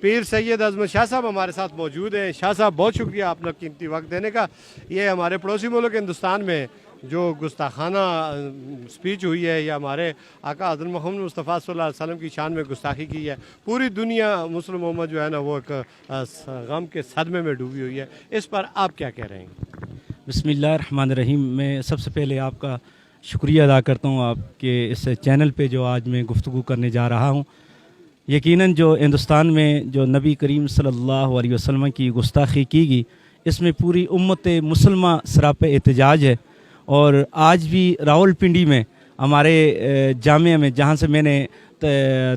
پیر سید عظمت شاہ صاحب ہمارے ساتھ موجود ہیں. شاہ صاحب بہت شکریہ اپنا قیمتی وقت دینے کا. یہ ہمارے پڑوسی ملک ہندوستان میں جو گستاخانہ سپیچ ہوئی ہے یا ہمارے آقا حضرت محمد مصطفیٰ صلی اللہ علیہ وسلم کی شان میں گستاخی کی ہے, پوری دنیا مسلم امت جو ہے نا وہ ایک غم کے صدمے میں ڈوبی ہوئی ہے. اس پر آپ کیا کہہ رہے ہیں؟ بسم اللہ الرحمن الرحیم. میں سب سے پہلے آپ کا شکریہ ادا کرتا ہوں آپ کے اس چینل پہ جو آج میں گفتگو کرنے جا رہا ہوں. یقیناً جو ہندوستان میں جو نبی کریم صلی اللہ علیہ وسلم کی گستاخی کی گئی, اس میں پوری امت مسلمہ سراپے احتجاج ہے. اور آج بھی راول پنڈی میں ہمارے جامعہ میں جہاں سے میں نے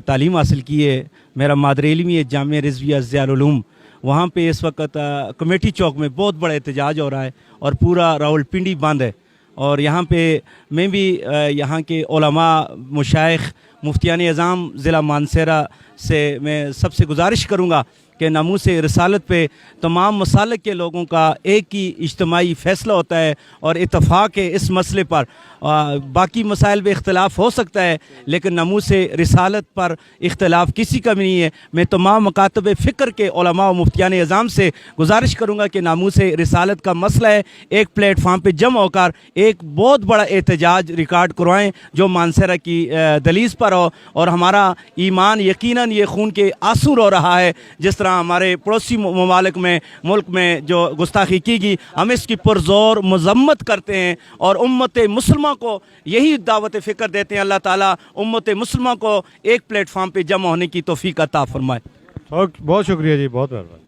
تعلیم حاصل کی ہے, میرا مادر علمی ہے جامعہ رضویہ ضیاء العلوم, وہاں پہ اس وقت کمیٹی چوک میں بہت بڑا احتجاج ہو رہا ہے اور پورا راول پنڈی بند ہے. اور یہاں پہ میں بھی یہاں کے علماء, مشائخ, مفتیان اعظام ضلع مانسہرہ سے میں سب سے گزارش کروں گا کہ ناموس رسالت پہ تمام مسالک کے لوگوں کا ایک ہی اجتماعی فیصلہ ہوتا ہے اور اتفاق ہے اس مسئلے پر. باقی مسائل پہ اختلاف ہو سکتا ہے لیکن ناموس رسالت پر اختلاف کسی کا بھی نہیں ہے. میں تمام مکاتب فکر کے علماء و مفتیان اعظام سے گزارش کروں گا کہ ناموس رسالت کا مسئلہ ہے, ایک پلیٹ فارم پہ جمع ہو کر ایک بہت بڑا احتجاج ریکارڈ کروائیں جو مانسہرہ کی دہلیز پر ہو. اور ہمارا ایمان یقیناً یہ خون کے آنسو رو رہا ہے جس طرح ہمارے پڑوسی ممالک میں ملک میں جو گستاخی کی گئی, ہم اس کی پرزور مذمت کرتے ہیں اور امت مسلمہ کو یہی دعوت فکر دیتے ہیں. اللہ تعالیٰ امت مسلمہ کو ایک پلیٹ فارم پہ جمع ہونے کی توفیق عطا فرمائے. بہت شکریہ جی, بہت مہربانی.